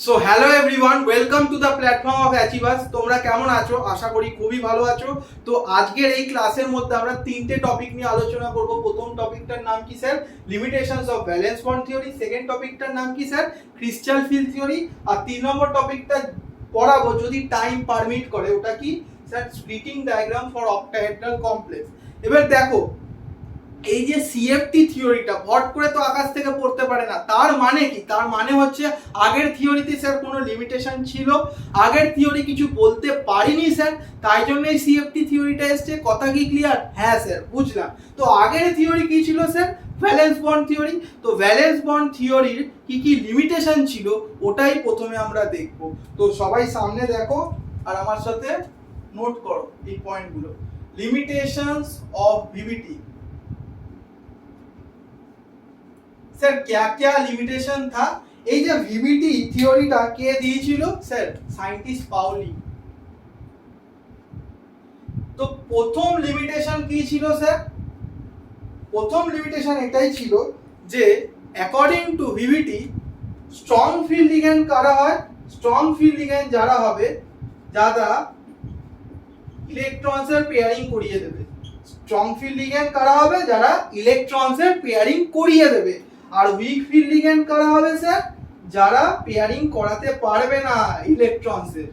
So hello everyone, welcome to the platform of achievers. তোমরা কেমন আছো? আশা করি খুবই ভালো আছো। তো আজকের এই ক্লাসের মধ্যে আমরা তিনটে টপিক নিয়ে আলোচনা করব। প্রথম টপিকটার নাম কি sir? Limitations of valence bond theory. Second টপিকটার নাম কি স্যার? Crystal field theory. আর 3 নম্বর টপিকটা পড়াবো যদি টাইম পারমিট করে, ওটা কি sir? Splitting diagram for octahedral complex. এবার দেখো, এই যে সিএফটি থিওরিটা হট করে তো আকাশ থেকে পড়তে পারে না। তার মানে কি? তার মানে হচ্ছে আগের থিওরিতে স্যার কোনো লিমিটেশন ছিল, আগের থিওরি কিছু বলতে পারিনি স্যার, তাই জন্য এই সিএফটি থিওরিটা এসছে। কথা কি ক্লিয়ার? হ্যাঁ স্যার, বুঝলাম। তো আগের থিওরি কি ছিল স্যার? Valence bond theory. তো ভ্যালেন্স বন্ড থিওরির কি কি লিমিটেশন ছিল ওটাই প্রথমে আমরা দেখব। তো সবাই সামনে দেখো আর আমার সাথে নোট করো এই পয়েন্টগুলো। Limitations of VVT. सर क्या क्या लिमिटेशन था? এই যে ভিভিটি থিওরিটা কে দিয়েছিল স্যার? সায়েন্টিস্ট পাউলি। তো প্রথম লিমিটেশন কি ছিল স্যার? প্রথম লিমিটেশন এটাই ছিল যে according to VVT strong field ligand কারা হয়? স্ট্রং ফিল্ড লিগ্যান্ড যারা হবে, যারা ইলেকট্রনসের পেয়ারিং করিয়ে দেবে। স্ট্রং ফিল্ড লিগ্যান্ড কারা হবে? যারা ইলেকট্রনসের পেয়ারিং করিয়ে দেবে। আর উইক ফিল্ড লিগ্যান্ড কারা হবে স্যার? যারা পেয়ারিং করাতে পারবে না ইলেকট্রনসের।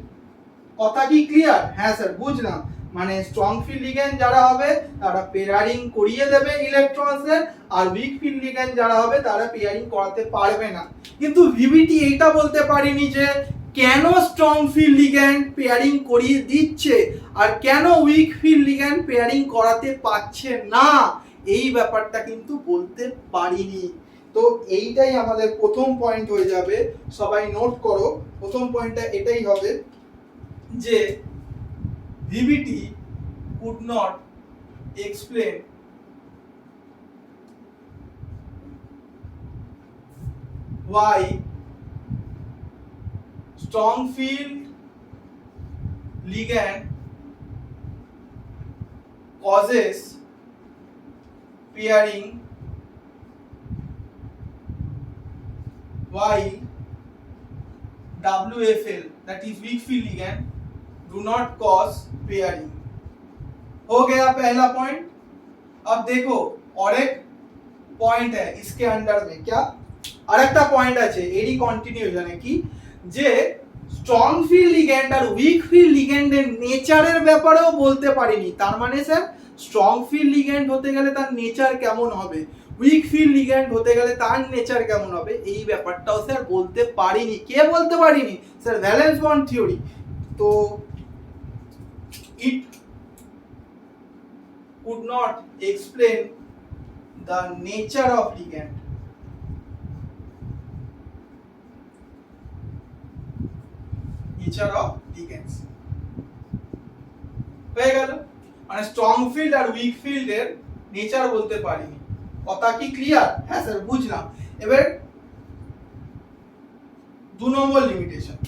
কথা কি ক্লিয়ার? হ্যাঁ স্যার, বুঝলাম। মানে স্ট্রং ফিল্ড লিগ্যান্ড যারা হবে তারা পেয়ারিং করিয়ে দেবে ইলেকট্রনসের, আর উইক ফিল্ড লিগ্যান্ড যারা হবে তারা পেয়ারিং করাতে পারবে না। কিন্তু ভিভিটি এইটা বলতে পারেনি যে কেন স্ট্রং ফিল্ড লিগ্যান্ড পেয়ারিং করিয়ে দিচ্ছে আর কেন উইক ফিল্ড লিগ্যান্ড পেয়ারিং করাতে পারছে না। এই ব্যাপারটা কিন্তু বলতে পারিনি। তো এইটাই আমাদের প্রথম পয়েন্ট হয়ে যাবে। সবাই নোট করো, প্রথম পয়েন্টটা এটাই হবে যে VVT could not explain why strong field ligand causes pairing while WFL, that is weak field ligand, do not cause pairing। हो गया पहला पॉइंट। अब देखो और एक पॉइंट है इसके अंडर में, क्या আরেকটা পয়েন্ট আছে এরই কন্টিনিউশনে, কি যে স্ট্রং ফিল্ড লিগ্যান্ড আর উইক ফিল্ড লিগ্যান্ডের নেচারের ব্যাপারেও বলতে পারিনি। তার মানে স্যার স্ট্রং ফিল্ড লিগ্যান্ড হতে গেলে তার নেচার কেমন হবে, উইক ফিল্ড লিগ্যান্ড হতে গেলে তার নেচার কেমন হবে, এই ব্যাপারটাও স্যার বলতে পারিনি। কে বলতে পারিনি? Sir valence bond theory. তো ইট could not explain the nature of ligand। nature of ligands হয়ে গেল। মানে স্ট্রং ফিল্ড আর উইক ফিল্ডের নেচার বলতে পারিনি। কথা কি ক্লিয়ার? হ্যাঁ স্যার, বুঝলাম। এবার 2 number limitation.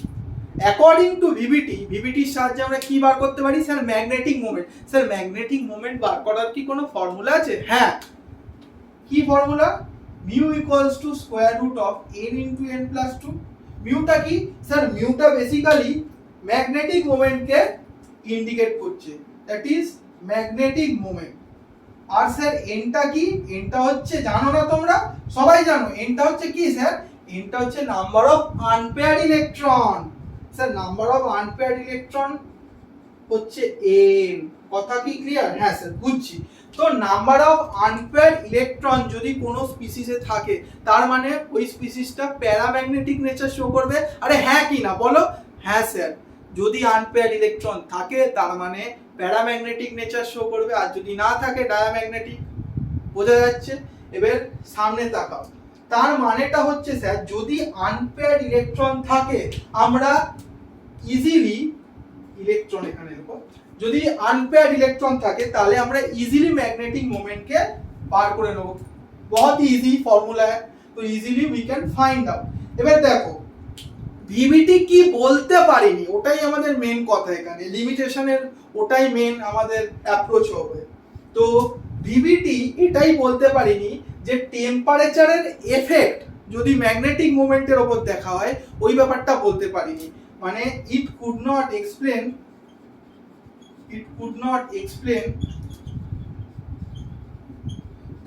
According to VBT, ভিভিটির সাহায্যে আমরা কি বার করতে পারি স্যার? Magnetic moment. Sir magnetic moment বার করার কি কোনো ফর্মুলা আছে? হ্যাঁ। কি formula? Mu equals to square root of n into n plus 2। মিউটা কি স্যার? মিউটা বেসিক্যালি ম্যাগনেটিক মোমেন্টকে ইন্ডিকেট করছে, দ্যাট ইজ ম্যাগনেটিক মোমেন্ট। আর স্যার এনটা কি? এনটা হচ্ছে, জানো না তোমরা? সবাই জানো। এনটা হচ্ছে কি স্যার? এনটা হচ্ছে number of unpaired electron. Sir number of unpaired electron হচ্ছে এন। কথা কি ক্লিয়ার? হ্যাঁ স্যার, বুঝছি। তো নাম্বার অফ আনপেয়ার্ড ইলেকট্রন যদি কোনো স্পিসিসে থাকে তার মানে ওই স্পিসিসটা প্যারাম্যাগনেটিক নেচার শো করবে। আরে হ্যাঁ কি না বলো? হ্যাঁ স্যার, যদি আনপেয়ার্ড ইলেকট্রন থাকে তার মানে প্যারাম্যাগনেটিক নেচার শো করবে, আর যদি না থাকে ডায়াম্যাগনেটিক। বোঝা যাচ্ছে? এবার সামনে তাকাও। তার মানেটা হচ্ছে স্যার যদি আনপেয়ার্ড ইলেকট্রন থাকে আমরা ইজিলি ইলেকট্রন এখানে দেখো, যদি আনপেয়ার্ড ইলেকট্রন থাকে তাহলে আমরা ইজিলি ম্যাগনেটিক মোমেন্টকে বার করে নেব। बहुत इजी फॉर्मूला है, तो easily we can find out. এবার দেখো ভিভিটি কি বলতে পারিনি, ওটাই আমাদের মেন কথা এখানে। লিমিটেশনের ওটাই মেন আমাদের অ্যাপ্রোচ হবে। তো ভিভিটি এটাই বলতে পারিনি যে টেম্পারেচারের এফেক্ট যদি ম্যাগনেটিক মোমেন্টের ওপর দেখা হয় ওই ব্যাপারটা বলতে পারিনি, মানে it could not explain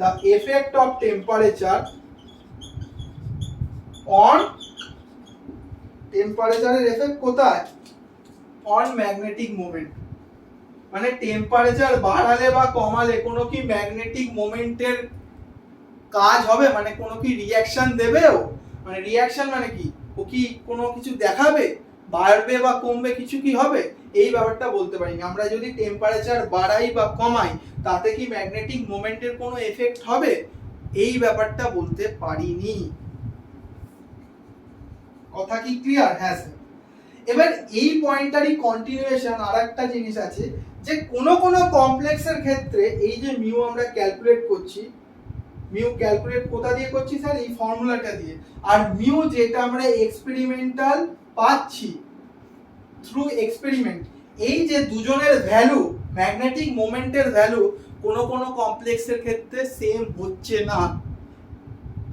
the effect of temperature on টেম্পারেচারের এফেক্ট কোথায়, অন ম্যাগনেটিক মোমেন্ট। মানে টেম্পারেচার বাড়ালে বা কমালে কোনো কি ম্যাগনেটিক মোমেন্টের কাজ হবে, মানে কোনো কি রিঅ্যাকশন দেবে ও, মানে রিঅ্যাকশন মানে কি ও কি কোনো কিছু দেখাবে, বাড়বে বা কমবে কিছু কি হবে, এই ব্যাপারটা বলতে পারিনি। আমরা যদি টেম্পারেচার বাড়াই বা কমাই তাতে কি ম্যাগনেটিক মোমেন্টের কোনো এফেক্ট হবে, এই ব্যাপারটা বলতে পারিনি। কথা কি ক্লিয়ার? হ্যাঁ স্যার। এবার এই পয়েন্টারই কন্টিনিউয়েশন আরেকটা জিনিস আছে যে কোন কমপ্লেক্সের ক্ষেত্রে এই যে মিউ আমরা ক্যালকুলেট করছি, মিউ ক্যালকুলেট কোথা দিয়ে করছি স্যার, এই ফর্মুলাটা দিয়ে। আর মিউ যেটা আমরা এক্সপেরিমেন্টাল পাচ্ছি থ্রু এক্সপেরিমেন্ট, এই যে দুজনের ভ্যালু ম্যাগনেটিক মোমেন্টের ভ্যালু কোন কমপ্লেক্সের ক্ষেত্রে সেম হচ্ছে না।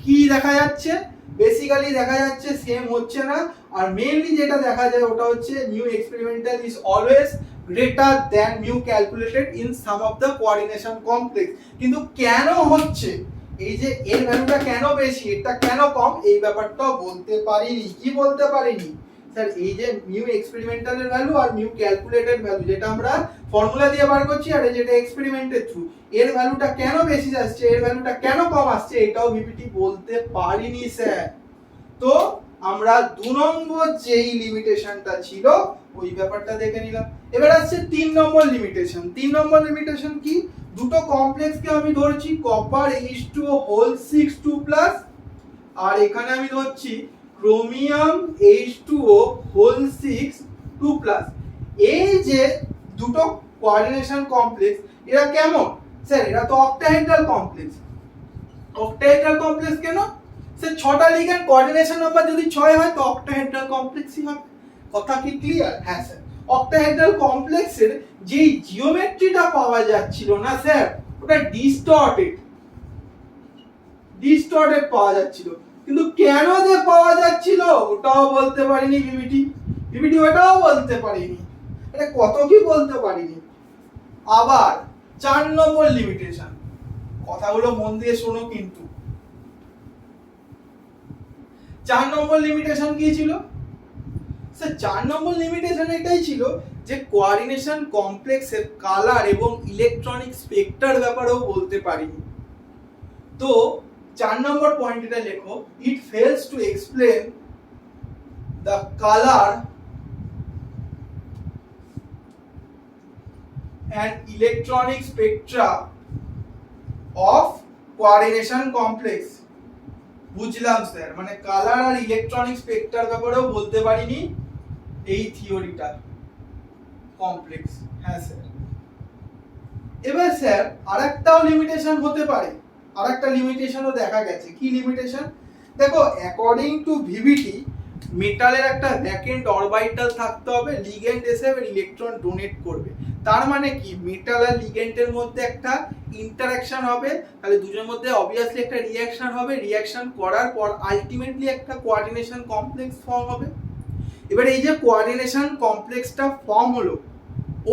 কি দেখা যাচ্ছে, বেসিক্যালি দেখা যাচ্ছে সেম হচ্ছে না। আর মেইনলি যেটা দেখা যায় ওটা হচ্ছে mu experimental is always greater than mu calculated in some of the coordination complex. কিন্তু কেন হচ্ছে, এই যে এর ভ্যালুটা কেন বেশি এটা কেন কম, এই ব্যাপারটাও বলতে পারিনি। কি বলতে পারিনি স্যার, এই যে মিউ এক্সপেরিমেন্টালের ভ্যালু আর মিউ ক্যালকুলেটেড ভ্যালু যেটা আমরা ফর্মুলা দিয়ে বার করছি আর যেটা এক্সপেরিমেন্টের থ্রু, এর ভ্যালুটা কেন বেশি আসছে, এর ভ্যালুটা কেন কম আসছে, এটাও ভিপিটি বলতে পারিনি স্যার। তো আমরা 2 নম্বর যেই লিমিটেশনটা ছিল ওই ব্যাপারটা দেখে নিলাম। এবার আসছে 3 নম্বর লিমিটেশন। 3 নম্বর লিমিটেশন কি, দুটো কমপ্লেক্সকে আমি ধরছি কপার H2O হোল 6 2+, আর এখানে আমি ধরছি ক্রোমিয়াম H2O হোল 6 2+। এই যে দুটো কোঅর্ডিনেশন কমপ্লেক্স এরা কেমন স্যার, এরা তো অক্টাহেড্রাল কমপ্লেক্স। অক্টাহেড্রাল কমপ্লেক্স কেন স্যার, 6টা লিগ্যান্ড কোঅর্ডিনেশন নাম্বার যদি 6 হয় তো অক্টাহেড্রাল কমপ্লেক্সই হবে। কথা কি ক্লিয়ার? হ্যাঁ স্যার। অক্টাহেড্রাল কমপ্লেক্সের যেই জিওমেট্রিটা পাওয়া যাচ্ছিল না স্যার, ওটা ডিস্টর্টেড পাওয়া যাচ্ছিল। কিন্তু কেন যে পাওয়া যাচ্ছিল ওটাও বলতে পারিনি ভিভিটি ওটাও বলতে পারিনি। এটা কত কি বলতে পারিনি। আবার 4 নম্বর লিমিটেশন, কথাগুলো মন দিয়ে শোনো কিন্তু। 4 নম্বর লিমিটেশন কি ছিল স্যার, 4 নম্বর লিমিটেশন এটাই ছিল যে কোঅর্ডিনেশন কমপ্লেক্সের কালার এবং ইলেকট্রনিক স্পেক্ট্রার ব্যাপারেও বলতে পারিনি। তো 4 নম্বর পয়েন্ট এটা লেখো, it fails to explain the colour and electronic spectra of coordination complex। বুঝলাম স্যার, মানে কালার আর ইলেকট্রনিক স্পেক্ট্রার ব্যাপারেও বলতে পারিনি এই থিওরিটা কমপ্লেক্স। হ্যাঁ স্যার। এবার স্যার আরেকটাও লিমিটেশন হতে পারে, আরেকটা লিমিটেশনও দেখা গেছে। কি লিমিটেশন দেখো, অ্যাকর্ডিং টু ভিভিটি মেটালের একটা ভ্যাকেন্ট অরবিটাল থাকতে হবে, লিগ্যান্ড এসে ইলেকট্রন ডোনেট করবে। তার মানে কি মেটাল আর লিগ্যান্ডের মধ্যে একটা ইন্টারঅ্যাকশন হবে, তাহলে দুজনের মধ্যে অবভিয়াসলি একটা রিঅ্যাকশন হবে, রিঅ্যাকশন করার পর আলটিমেটলি একটা কোঅর্ডিনেশন কমপ্লেক্স ফর্ম হবে। এবার এই যে কোঅর্ডিনেশন কমপ্লেক্সটা ফর্ম হলো,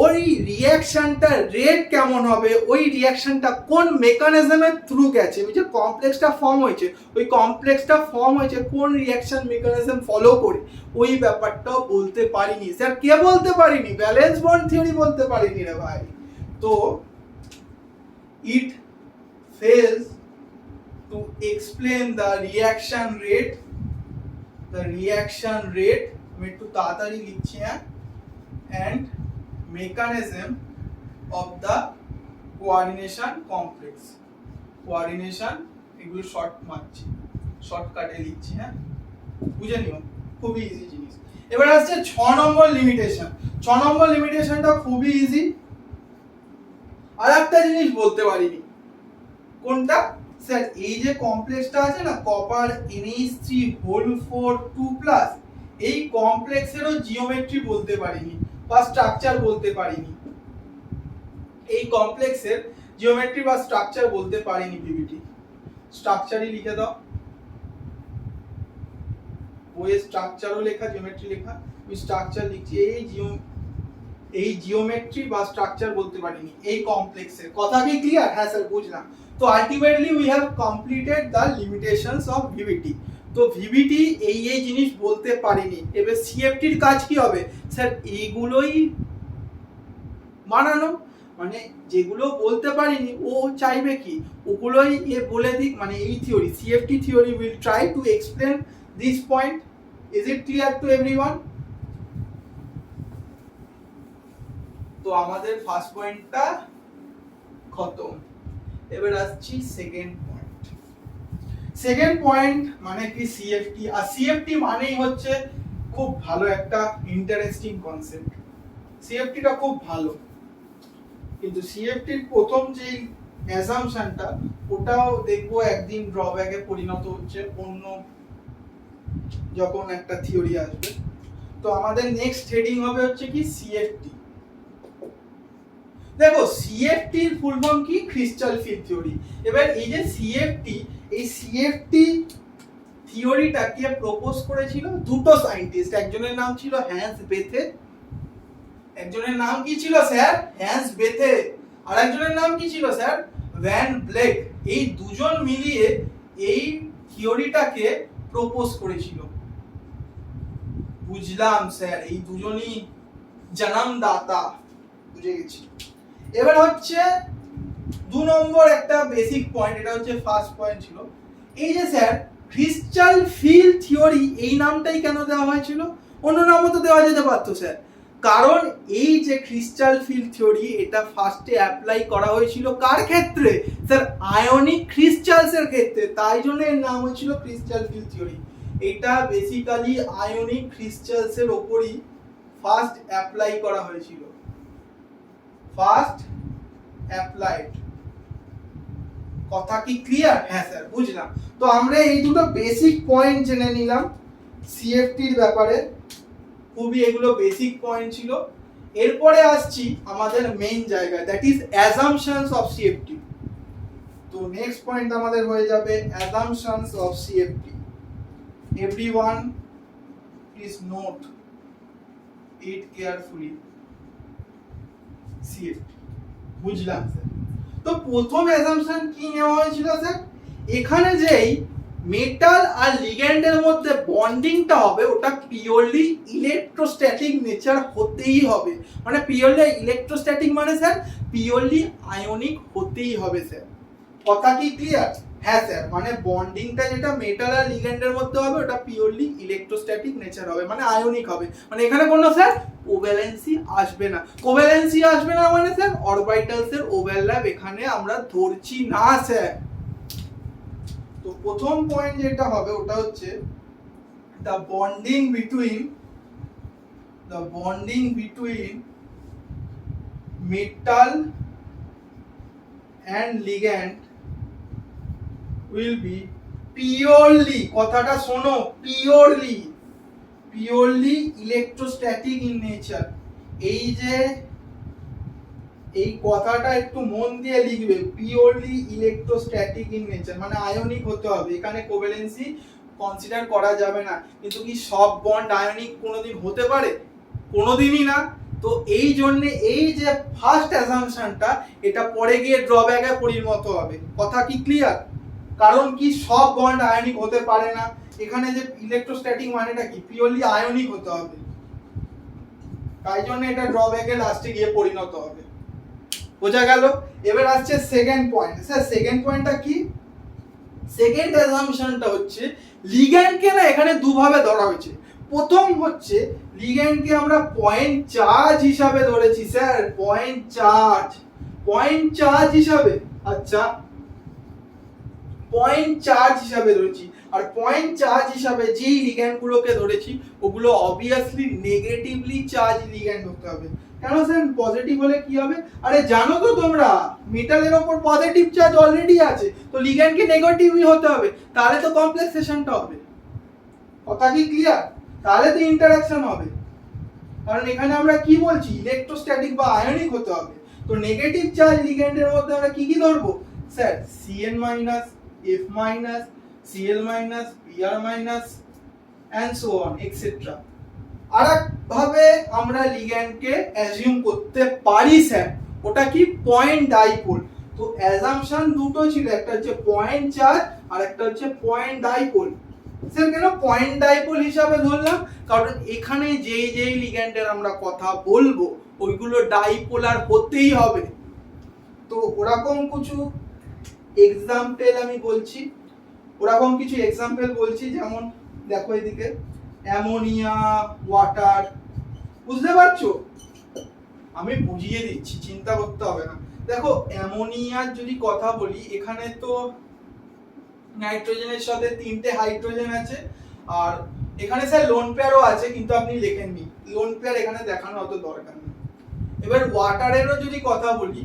ওই রিঅ্যাকশনটা রেট কেমন হবে, ওই রিঅ্যাকশনটা কোন মেকানিজমের থ্রু গেছে, ওই যে কমপ্লেক্সটা ফর্ম হয়েছে, ওই কমপ্লেক্সটা ফর্ম হয়েছে কোন রিঅ্যাকশন মেকানিজম ফলো করে, ওই ব্যাপারটাও বলতে পারিনি স্যার। কে বলতে পারিনি? ব্যালেন্স বন্ড থিওরি বলতে পারিনি রে ভাই। তো it fails to explain the reaction rate, আমি একটু তাড়াতাড়ি লিখছি, হ্যাঁ, and mechanism of the coordination complex। Coordination এগুলো শর্ট মারছি, শর্টকাটে লিখছি, হ্যাঁ, বুঝে নিও, খুবই ইজি জিনিস। এবার আসছে 6 নম্বর লিমিটেশন। 6 নম্বর লিমিটেশনটা খুবই ইজি। আর একটা জিনিস বলতে পারিনি, কোনটা স্যার, এই যে কমপ্লেক্সটা আছে না কপার NH3 হোল 4 2+, এই কমপ্লেক্সেরও জিওমেট্রি বলতে পারিনি বা স্ট্রাকচার বলতে পারিনি। এই কমপ্লেক্সের জিওমেট্রি বা স্ট্রাকচার বলতে পারিনি ভিভিটি। স্ট্রাকচারই লিখে দাও। বইয়ে স্ট্রাকচারও লেখা, জিওমেট্রি লেখা, আমি স্ট্রাকচার লিখছি। এই জিওমেট্রি বা স্ট্রাকচার বলতে পারিনি, এই কমপ্লেক্সের কথা কি ক্লিয়ার? হ্যাঁ স্যার বুঝলাম। তো ultimately we have completed the limitations of VVT. তো ভিভিটি এই জিনিস বলতে পারিনি। এবার সিএফটির কাজ কি হবে স্যার? এইগুলোই বানানো, মানে যেগুলো বলতে পারিনি ও চাইবে কি ওগুলোই এ বলে দিক, মানে এই theory, CFT theory will try to explain this point. Is it clear to everyone? তো আমাদের ফার্স্ট পয়েন্টটা খতম। এবার আসছি সেকেন্ড পয়েন্ট। সেকেন্ড পয়েন্ট মানে কি সিএফটি। আর সিএফটি মানেই হচ্ছে খুব ভালো একটা ইন্টারেস্টিং কনসেপ্ট। সিএফটিটা খুব ভালো, কিন্তু সিএফটির প্রথম যে অ্যাসাম্পশনটা ওটাও দেখবো একদিন ড্রব্যাকে পরিণত হচ্ছে অন্য যখন একটা থিওরি আসবে। তো আমাদের নেক্সট হেডিং হবে হচ্ছে কি সিএফটি। দেখো সিএফটির ফুল ফর্ম কি? Crystal field theory. এবার এই যে সিএফটি, এই সিএফটি থিওরিটাকে প্রপোজ করেছিল দুটো সায়েন্টিস্ট। একজনের নাম ছিল হ্যান্স বেথে, একজনের নাম কি ছিল স্যার? হ্যান্স বেথে। আর একজনের নাম কি ছিল স্যার? Van Blake. এই দুজন মিলিয়ে এই থিওরিটাকে প্রপোজ করেছিল। বুঝলাম স্যার, এই দুজনই জন্মদাতা, বুঝে গেছি। এবার হচ্ছে 2 নম্বর একটা বেসিক পয়েন্ট, এটা হচ্ছে ফার্স্ট পয়েন্ট ছিল। এই যে স্যার ক্রিস্টাল ফিল্ড থিওরি, এই নামটাই কেন দেওয়া হয়েছিল? অন্য নামও তো দেওয়া যেতে পারতো স্যার। কারণ এই যে ক্রিস্টাল ফিল্ড থিওরি এটা ফার্স্টে অ্যাপ্লাই করা হয়েছিল কার ক্ষেত্রে স্যার? আয়নিক ক্রিস্টালস এর ক্ষেত্রে, তাই জন্য এর নাম হয়েছিল ক্রিস্টাল ফিল্ড থিওরি। এটা বেসিক্যালি আয়নিক ক্রিস্টালস এর উপরই ফার্স্ট অ্যাপ্লাই করা হয়েছিল, ফার্স্ট অ্যাপ্লাইড। কথা কি ক্লিয়ার? হ্যাঁ স্যার বুঝলাম। তো আমরা এই দুটো বেসিক পয়েন্ট জেনে নিলাম সিএফটির ব্যাপারে, খুবই এগুলো বেসিক পয়েন্ট ছিল। এরপরে আসছি আমাদের মেইন জায়গায়, that is assumptions of CFT. তো নেক্সট পয়েন্ট আমাদের হয়ে যাবে assumptions of CFT. Everyone please note it carefully. CFT বুঝলাম স্যার। তো প্রথম অ্যাসাম্পশন কি নেওয়া হয়েছিল স্যার? এখানে যেই মেটাল আর লিগ্যান্ডের মধ্যে বন্ডিংটা হবে ওটা পিওরলি ইলেকট্রোস্ট্যাটিক নেচার হতেই হবে। মানে পিওরলি ইলেকট্রোস্ট্যাটিক মানে স্যার পিওরলি আয়নিক হতেই হবে স্যার। কথা কি ক্লিয়ার? হ্যাঁ স্যার, মানে বন্ডিংটা যেটা মেটাল আর লিগ্যান্ডের মধ্যে হবে ওটা পিওরলি ইলেকট্রোস্ট্যাটিক নেচার হবে, মানে আয়নিক হবে। মানে এখানে কোনো স্যার কোভ্যালেন্সি আসবে না। কোভ্যালেন্সি আসবে না মানে স্যার অরবিটালস এর ওভারল্যাপ এখানে আমরা ধরছি না স্যার। তো প্রথম পয়েন্ট যেটা হবে ওটা হচ্ছে the bonding between metal and ligand will be purely, কথাটা শোনো, purely electrostatic in nature। এই যে এই কথাটা একটু মন দিয়ে লিখবে, পিওরলি ইলেকট্রোস্ট্যাটিক ইন নেচার, মানে আয়নিক হতে হবে। এখানে কোভ্যালেন্সি কনসিডার করা যাবে না। কিন্তু কি সব বন্ড আয়নিক কোনোদিন হতে পারে? কোনোদিনই না। তো এই জন্য এই যে ফার্স্ট অ্যাসাম্পশনটা এটা পরে গিয়ে ড্রব্যাকে পরিণত হবে। কথা কি ক্লিয়ার? কারণ কি সব বন্ড আয়নিক হতে পারে না। এখানে যে ইলেকট্রোস্ট্যাটিক মানেটা কি? পিওরলি আয়নিক হতে হবে। তাই জন্য এটা ড্রব্যাকে লাস্টে গিয়ে পরিণত হবে। বোঝা গেল? এবার আসছে সেকেন্ড পয়েন্ট। স্যার সেকেন্ড পয়েন্টটা কি? সেকেন্ড অ্যাসাম্পশনটা হচ্ছে লিগ্যান্ডকে না এখানে দুভাবে ধরা হয়েছে। প্রথম হচ্ছে লিগ্যান্ডকে আমরা পয়েন্ট চার্জ হিসাবে ধরেছি স্যার, পয়েন্ট চার্জ হিসাবে। আচ্ছা, পয়েন্ট চার্জ হিসাবে ধরেছি। আর পয়েন্ট চার্জ হিসাবে যেই লিগ্যান্ডগুলোকে ধরেছি ওগুলো অবভিয়াসলি নেগেটিভলি চার্জ লিগ্যান্ড হতে হবে। কেন স্যার? পজিটিভ হলে কি হবে? আরে জানো তো তোমরা মেটালের উপর পজিটিভ চার্জ অলরেডি আছে, তো লিগ্যান্ডকে নেগেটিভই হতে হবে, তাহলে তো কমপ্লেক্সেশনটা হবে। কথা কি ক্লিয়ার? তাহলে তো ইন্টারঅ্যাকশন হবে। কারণ এখানে আমরা কি বলছি? ইলেকট্রোস্ট্যাটিক বা আয়নিক হতে হবে। তো নেগেটিভ চার্জ লিগ্যান্ডের মধ্যে আমরা কি ধরবো sir? Cn- F- Cl- Br- and so on etc. আরেক ভাবে আমরা লিগ্যান্ডকে অ্যাজিউম করতে পারি স্যার, ওটা কি পয়েন্ট ডাইপোল। তো অ্যাজাম্পশন দুটো ছিল, একটা হচ্ছে পয়েন্ট চার্জ আর একটা হচ্ছে পয়েন্ট ডাইপোল। স্যার কেন পয়েন্ট ডাইপোল হিসাবে ধরলাম, কারণ এখানে যেই যেই লিগ্যান্ডের আমরা কথা বলবো ওইগুলো ডাইপোলার হতেই হবে। তো ওরকম কিছু এক্সাম্পল আমি বলছি, ওরকম কিছু এক্সাম্পল বলছি, যেমন দেখো এদিকে অ্যামোনিয়া, ওয়াটার, বুঝতে পারছো? আমি বুঝিয়ে দিচ্ছি, চিন্তা করতে হবে না। দেখো অ্যামোনিয়ার যদি কথা বলি, এখানে তো নাইট্রোজেনের সাথে 3টে হাইড্রোজেন আছে, আর এখানে স্যার লোন পেয়ারও আছে, কিন্তু আপনি লেখেননি, লোন পেয়ার এখানে দেখানো অত দরকার নেই। এবার ওয়াটারেরও যদি কথা বলি,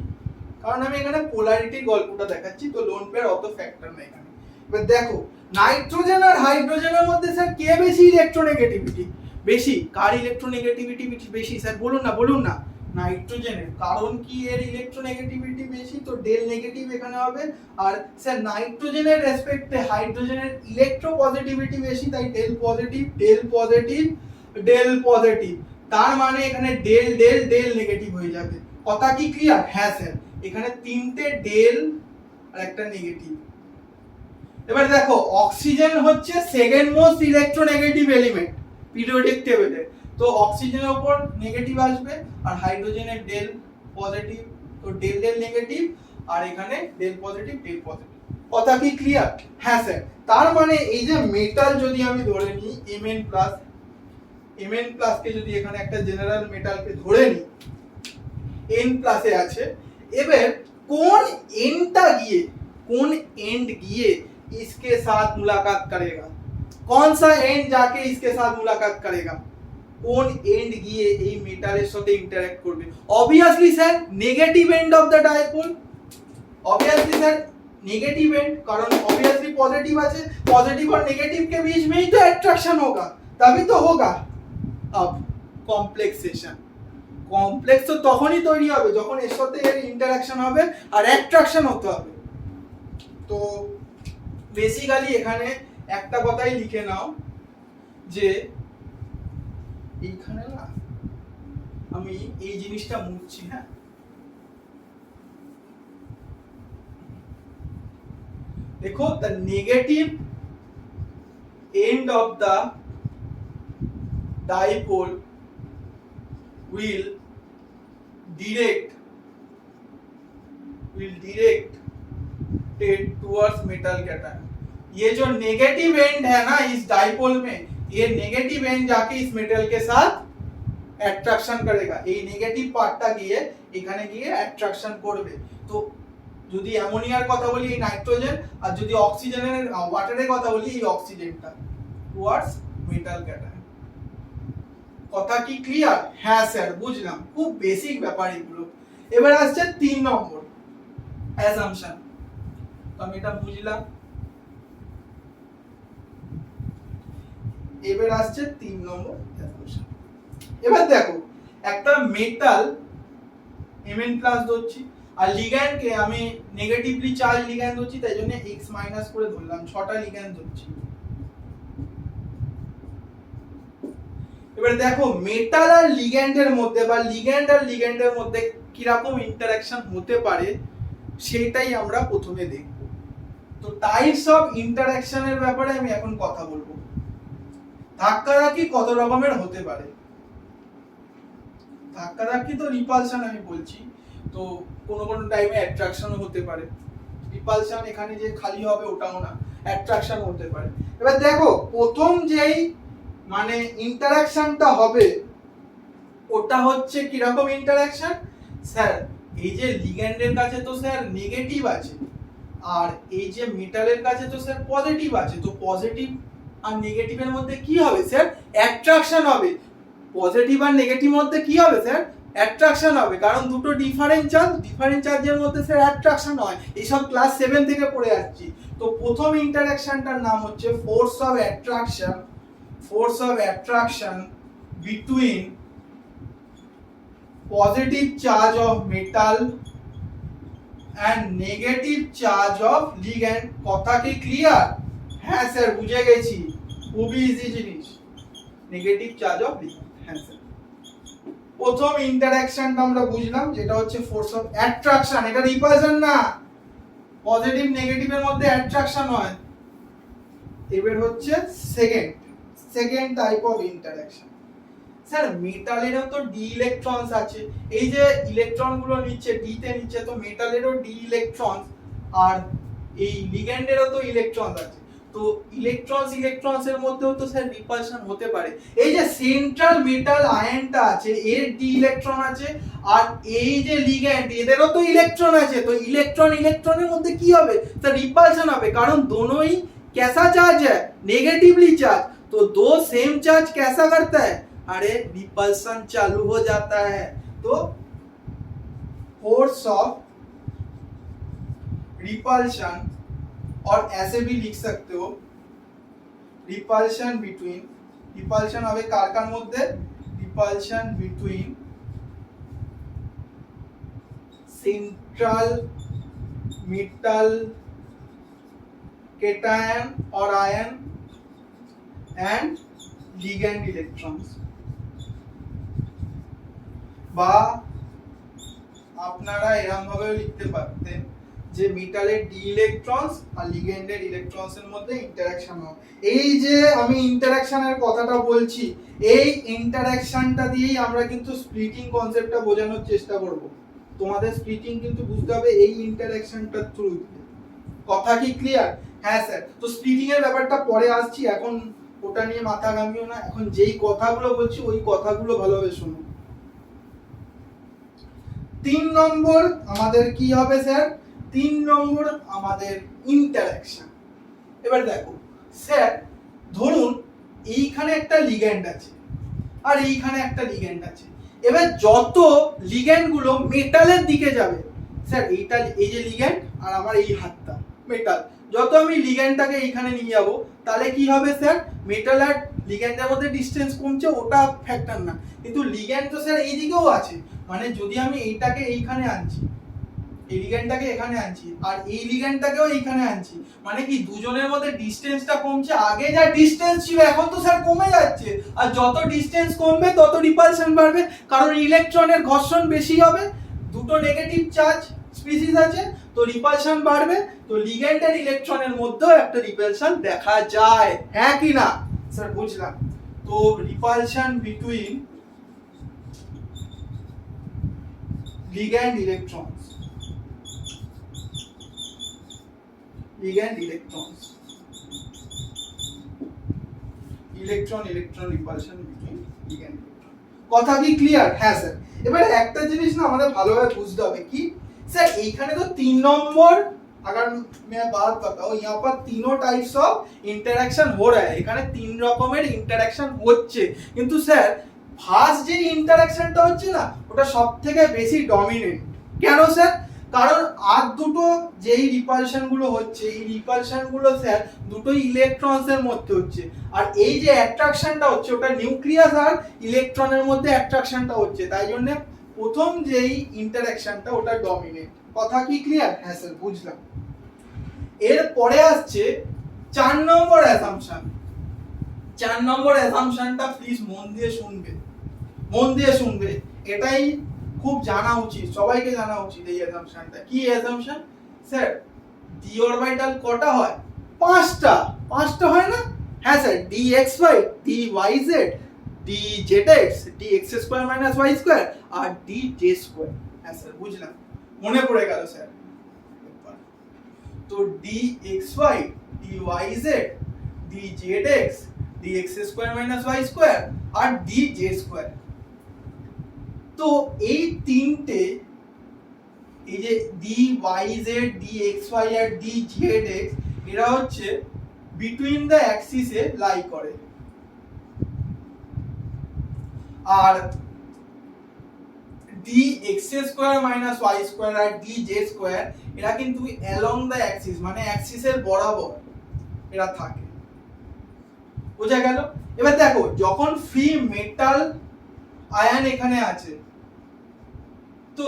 কারণ আমি এখানে পোলারিটির গল্পটা দেখাচ্ছি, তো লোন পেয়ার অত ফ্যাক্টর না এখানে। এবার দেখো নাইট্রোজেন আর হাইড্রোজেনের মধ্যে স্যার কে বেশি ইলেকট্রোনেগেটিভিটি বেশি? কার ইলেকট্রোনেগেটিভিটি বেশি স্যার? বলুন না নাইট্রোজেনের। কারণ কি এর ইলেকট্রোনেগেটিভিটি বেশি, তো ডেল নেগেটিভ এখানে হবে। আর স্যার নাইট্রোজেনের রেসপেক্টে হাইড্রোজেনের ইলেকট্রোপজিটিভিটি বেশি, তাই del positive del positive del positive. তার মানে এখানে ডেল ডেল ডেল নেগেটিভ হয়ে যাবে। কথা কি ক্লিয়ার? হ্যাঁ স্যার, এখানে 3টে ডেল আর একটা নেগেটিভ। এবার দেখো অক্সিজেন হচ্ছে second most electronegative element periodic টেবিলে, তো অক্সিজেনের উপর নেগেটিভ আসবে, আর হাইড্রোজেনের ডেল পজিটিভ, তো ডেল ডেল নেগেটিভ, আর এখানে ডেল পজিটিভ ডেল পজিটিভ। কথা কি ক্লিয়ার? হ্যাঁ স্যার, তার মানে এই যে মেটাল যদি আমি ধরে নিই Mn+, Mn+ কে যদি এখানে একটা জেনারেল মেটালকে ধরে নিই, N+ এ আছে, এবার কোন एंड गए इसके साथ मुलाकात करेगा? कौन सा एंड जाके इसके साथ मुलाकात करेगा? কোন এন্ড গিয়ে এই মেটালের সাথে ইন্টারঅ্যাক্ট করবে? Obviously sir negative end of the dipole. Obviously sir negative and, कारण ऑब्वियसली पॉजिटिव আছে, पॉजिटिव और नेगेटिव के बीच में ही तो अट्रैक्शन होगा, तभी तो होगा। अब কমপ্লেক্সেশন, কমপ্লেক্স তো তখনই তৈরি হবে যখন এর সাথে এর ইন্টারঅ্যাকশন হবে আর অ্যাট্রাকশন হতে হবে। তো বেসিক্যালি এখানে একটা কথাই লিখে নাও যে এইখানে না আমি এই জিনিসটা মুছছি, হ্যাঁ देखो the negative end of the dipole will direct towards metal cation। ये जो नेगेटिव एंड है ना इस डाइपोल में, ये नेगेटिव एंड जाके इस मेटल के साथ अट्रैक्शन करेगा, ये नेगेटिव पार्टটা গিয়ে এখানে গিয়ে অ্যাট্রাকশন করবে। তো যদি অ্যামোনিয়ার কথা বলি এই নাইট্রোজেন, আর যদি অক্সিজেনের ওয়াটারের কথা বলি এই অক্সিজেনটা টুয়ার্ডস মেটাল ক্যাটায়ন। কথা কি ক্লিয়ার? হ্যাঁ স্যার বুঝলাম, খুব বেসিক ব্যাপার এগুলো। এবার আসছে 3 নম্বর অ্যাসাম্পশন। তো আমি এটা বুঝলাম, এবার আসছে 3 নম্বর অ্যাসাম্পশন। এবার দেখো একটা মেটাল Mn+ ধরছি, আর লিগ্যান্ডকে আমি নেগেটিভলি চার্জ লিগ্যান্ড ধরছি, তাই জন্য x মাইনাস করে ধরলাম, 6টা লিগ্যান্ড ধরছি। এবার দেখো মেটাল আর লিগ্যান্ডের মধ্যে বা লিগ্যান্ড আর লিগ্যান্ডের মধ্যে কি রকম ইন্টারঅ্যাকশন হতে পারে সেটাই আমরা প্রথমে দেখব। তো টাইপস অফ ইন্টারঅ্যাকশনের ব্যাপারে আমি এখন কথা বলবো। ধাক্কাধাক্কি কত রকমের হতে পারে? ধাক্কাধাক্কি তো রিপালশন আমি বলছি, তো কোনো কোনো টাইমে অ্যাট্রাকশনও হতে পারে। রিপালশন এখানে যে খালি হবে ওটাও না, অ্যাট্রাকশন হতে পারে। এবার দেখো প্রথম যেই মানে ইন্টারঅ্যাকশনটা হবে ওটা হচ্ছে কি রকম ইন্টারঅ্যাকশন? স্যার এই যে লিগ্যান্ডের কাছে তো স্যার নেগেটিভ আছে, আর এই যে মেটালের কাছে তো স্যার পজিটিভ আছে, তো পজিটিভ আর নেগেটিভের মধ্যে কি হবে স্যার? অ্যাট্রাকশন হবে। পজিটিভ আর নেগেটিভ মধ্যে কি হবে স্যার? অ্যাট্রাকশন হবে, কারণ দুটো ডিফারেন্ট চার্জের মধ্যে স্যার অ্যাট্রাকশন হয়, এইসব ক্লাস 7 থেকে পড়ে আসছি। তো প্রথম ইন্টারঅ্যাকশনটার নাম হচ্ছে force of attraction between positive charge of metal and negative charge of ligand. কথা কি ক্লিয়ার? হ্যাঁ স্যার বুঝে গেছি। খুবই ইজি জিনিস, নেগেটিভ চার্জ অফ লিগ্যান্ড। হ্যাঁ স্যার, প্রথম ইন্টারঅ্যাকশনটা আমরা বুঝলাম যেটা হচ্ছে ফোর্স অফ অ্যাট্রাকশন, এটা রিপালশন না, পজিটিভ নেগেটিভের মধ্যে অ্যাট্রাকশন হয়। এবার হচ্ছে second type of interaction. Sir মেটালেরও তো ডি ইলেকট্রনস আছে, এই যে ইলেকট্রন গুলো নিচ্ছে ডি তে নিচ্ছে, তো মেটালেরও ডি ইলেকট্রনস আর এই লিগ্যান্ডেরও তো ইলেকট্রনস আছে, তো ইলেকট্রনস এর মধ্যেও তো স্যার রিপালশন হতে পারে। এই যে সেন্ট্রাল মেটাল আয়নটা আছে এর ডি ইলেকট্রন আছে, আর এই যে লিগ্যান্ড এদেরও তো ইলেকট্রন আছে, তো ইলেকট্রনের মধ্যে কি হবে স্যার রিপালশন হবে, কারণ दोनों कैसा चार्ज है, नेगेटिवली चार्ज, तो दो सेम चार्ज कैसा करता है, अरे रिपल्सन चालू हो जाता है। तो फोर्स ऑफ रिपल्शन, और ऐसे भी लिख सकते हो रिपल्शन बिटवीन, रिपल्शन হবে কার কার মধ্যে, repulsion between central metal cation or ion and ligand electrons, বা আপনারা এরকম ভাবে লিখতে পারতেন যে মেটালের ডি ইলেকট্রনস আর লিগ্যান্ডের ইলেকট্রনস এর মধ্যে ইন্টারঅ্যাকশন হয়। এই যে আমি ইন্টারঅ্যাকশনের কথাটা বলছি, এই ইন্টারঅ্যাকশনটা দিয়েই আমরা কিন্তু স্প্লিটিং কনসেপ্টটা বোঝানোর চেষ্টা করব। তোমাদের স্প্লিটিং কিন্তু বুঝতে হবে এই ইন্টারঅ্যাকশনটার থ্রু দিয়ে। কথা কি ক্লিয়ার? হ্যাঁ স্যার, তো স্প্লিটিং এর ব্যাপারটা পরে আসছি, এখন ওটা নিয়ে মাথা ঘামিও না, এখন যেই কথাগুলো বলছি ওই কথাগুলো ভালোভাবে শুনো। 3 নম্বর আমাদের কি হবে স্যার, 3 নম্বর আমাদের ইন্টারঅ্যাকশন। এবার দেখো স্যার, ধরুন এইখানে একটা লিগ্যান্ড আছে আর এইখানে একটা লিগ্যান্ড আছে, এবার যত লিগ্যান্ড গুলো মেটালের দিকে যাবে, স্যার এইটা এই যে লিগ্যান্ড আর আমার এই হাতটা মেটাল, যত আমি লিগ্যান্ডটাকে এইখানে নিয়ে যাব তাহলে কি হবে স্যার, মেটাল আর লিগ্যান্ডের মধ্যে ডিসটেন্স কমছে, ওটা ফ্যাক্টর না, কিন্তু লিগ্যান্ড তো স্যার এই দিকেও আছে, মানে যদি আমি এইটাকে এইখানে আনছি, এই লিগ্যান্ডটাকে এখানে আনছি আর এই লিগ্যান্ডটাকেও এইখানে আনছি, মানে কি দুজনের মধ্যে ডিসটেন্সটা কমছে, আগে যা ডিসটেন্স ছিল এখন তো স্যার কমে যাচ্ছে, আর যত ডিসটেন্স কমবে তত রিপালশন বাড়বে, কারণ ইলেকট্রনের ঘর্ষণ বেশি হবে, দুটো নেগেটিভ চার্জ স্পিসিস আছে, তো রিপালশন বাড়বে, তো লিগ্যান্ড আর ইলেকট্রনের মধ্যেও একটা রিপালশন দেখা যায়, হ্যাঁ কি না স্যার? বুঝলাম। তো repulsion between ligand electrons, ligand electrons, electron repulsion between ligand electron, কথা কি ক্লিয়ার? হ্যাঁ স্যার, এবারে একটা জিনিস না আমাদের ভালোভাবে বুঝতে হবে কি স্যার, এইখানে তো 3 নম্বর, अगर मैं बात बताऊं यहाँ पर तीनों टाइप्स ऑफ इंटरेक्शन हो रहा है, এখানে 3 রকমের ইন্টারঅ্যাকশন হচ্ছে, কিন্তু স্যার ফার্স্ট যে ইন্টারঅ্যাকশনটা হচ্ছে না ওটা সবথেকে বেশি ডমিনেন্ট। কেন স্যার? কারণ আর দুটো যেই রিপালশন গুলো হচ্ছে, এই রিপালশন গুলো স্যার দুটোই ইলেকট্রনস এর মধ্যে হচ্ছে, আর এই যে অ্যাট্রাকশনটা হচ্ছে ওটা নিউক্লিয়াস আর ইলেকট্রনের মধ্যে অ্যাট্রাকশনটা হচ্ছে, তাই জন্য প্রথম যেই ইন্টারঅ্যাকশনটা ওটা ডমিনেন্ট। কথা কি ক্লিয়ার? হ্যাঁ স্যার, বুঝলাম। এর পরে আসছে 4 নম্বর অ্যাসাম্পশন। 4 নম্বর অ্যাসাম্পশনটা প্লিজ মন দিয়ে শুনবে, এটাই খুব জানা উচিত, সবাইকে জানা উচিত এই অ্যাসাম্পশনটা। কি অ্যাসাম্পশন স্যার? ডি অরবিটাল কটা হয়? 5টা হয় না? হ্যাঁ sir, dxy, dyz, dzx, dx² - y² আর dj²। হ্যাঁ স্যার, বুঝলাম, মনে পড়ে গেল স্যার। তো dxy, dyz, dzx, dx² - y² আর dj²। তো এই তিনটে, এই যে dyz, dxy আর dzx, এরা হচ্ছে বিটুইন দ্য অ্যাক্সিসে লাই করে, আর dx² - y² আর dj² এরা কিন্তু অ্যালং দ্য অ্যাক্সিস, মানে অ্যাক্সিসের বরাবর এরা থাকে। বোঝা গেল? এবার দেখো, যখন ফ্রি মেটাল আয়ন এখানে আছে, তো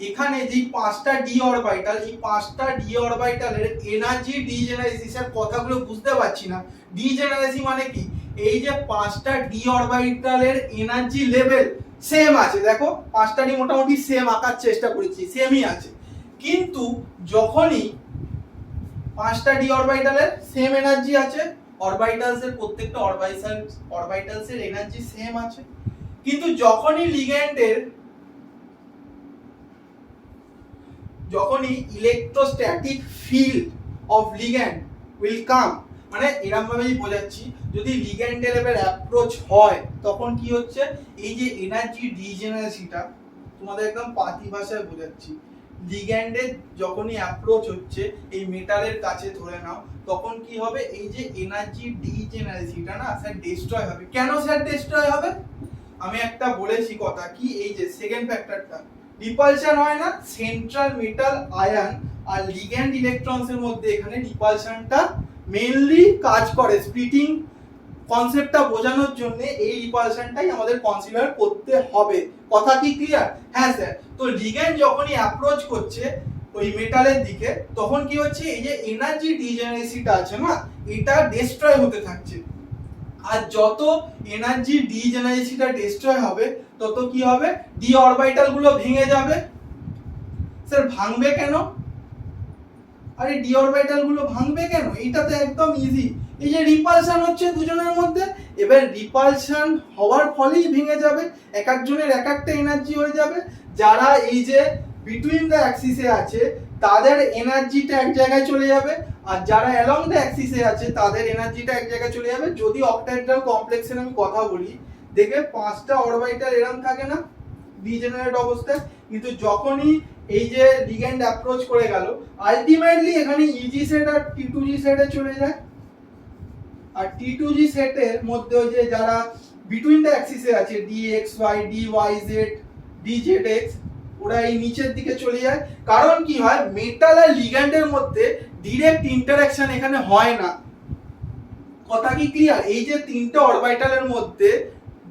এখানে যে 5টা ডি অরবিটাল, এই 5টা ডি অরবিটালের এনার্জি ডিজেনারেসিসের কথাগুলো বুঝতে পারছি না, ডিজেনারেসি মানে কি, এই যে পাঁচটা ডি অরবিটালের এনার্জি লেভেল সেম আছে, দেখো পাঁচটারই মোটামুটি সেম আঁকার চেষ্টা করেছি, সেমই আছে, কিন্তু যখনই পাঁচটা ডি অরবিটালের সেম এনার্জি আছে, অরবিটালস এর প্রত্যেকটা অরবিটালস এর এনার্জি সেম আছে, কিন্তু যখনই লিগ্যান্ডের electrostatic field of ligand will come, মানে এরকম ভাবেই বোঝাচ্ছি, যদি লিগ্যান্ডের এবার অ্যাপ্রোচ হয় তখন কি হচ্ছে, এই যে এনার্জি ডিজেনারেসিটা তোমাদের একদম পাতি ভাষায় বোঝাচ্ছি, লিগ্যান্ডের যখনই অ্যাপ্রোচ হচ্ছে এই মেটালের কাছে ধরে নাও, তখন কি হবে, এই যে এনার্জি ডিজেনারেসিটা না স্যার ডিস্ট্রয় হবে। কেন স্যার ডিস্ট্রয় হবে, আমি একটা বলেছি কথা কি, এই যে সেকেন্ড ফ্যাক্টরটা রিপালশন হয় না, সেন্ট্রাল মেটাল আয়ন আর লিগ্যান্ড ইলেকট্রনস এর মধ্যে এখানে রিপালশনটা মেইনলি কাজ করে, স্প্লিটিং কনসেপ্টটা বোঝানোর জন্য এই রিপালশনটাই আমাদের কনসিডার করতে হবে। কথা কি ক্লিয়ার? হ্যাঁ স্যার। তো লিগ্যান্ড যখনই অ্যাপ্রোচ করছে ওই মেটালের দিকে, তখন কি হচ্ছে, এই যে এনার্জি ডিজেনারেসিটা আছে না, এটা ডিস্ট্রয় হতে থাকছে, আর যত এনার্জি ডিজেনারেসিটা ডিস্ট্রয় হবে তত কি হবে, ডি অরবিটাল গুলো ভেঙে যাবে। স্যার ভাঙবে কেন, আরে ডি অরবিটাল গুলো ভাঙবে কেন, এটা তো একদম ইজি, এই যে রিপালশন হচ্ছে দুজনের মধ্যে, এবার রিপালশন হওয়ার ফলেই ভেঙে যাবে, এক একজনের এক একটা এনার্জি হয়ে যাবে, যারা এই যে বিটুইন দ্য অ্যাক্সিসে আছে তাদের এনার্জিটা এক জায়গায় চলে যাবে, আর যারা অ্যালং দ্য অ্যাক্সিসে আছে তাদের এনার্জিটা এক জায়গায় চলে যাবে। যদি অক্টাহেড্রাল কমপ্লেক্সের আমি কথা বলি, দেখবে পাঁচটা অরবিটাল এরকম থাকে না ডিজেনারেট অবস্থায়, কিন্তু যখনই এই যে লিগ্যান্ড অ্যাপ্রোচ করে গেল, আলটিমেটলি এখানে ইজি সেট আর টি2জি সেটে চলে যায়, আর টি2জি সেটের মধ্যে ওই যে যারা বিটুইন দ্য অ্যাক্সিসে আছে dxy dyz dzx, ওরা এই নিচের দিকে চলে যায়। কারণ কি হয়, মেটাল আর লিগ্যান্ডের মধ্যে ডাইরেক্ট ইন্টারঅ্যাকশন এখানে হয় না। কথা কি ক্লিয়ার? এই যে তিনটে অরবিটালের মধ্যে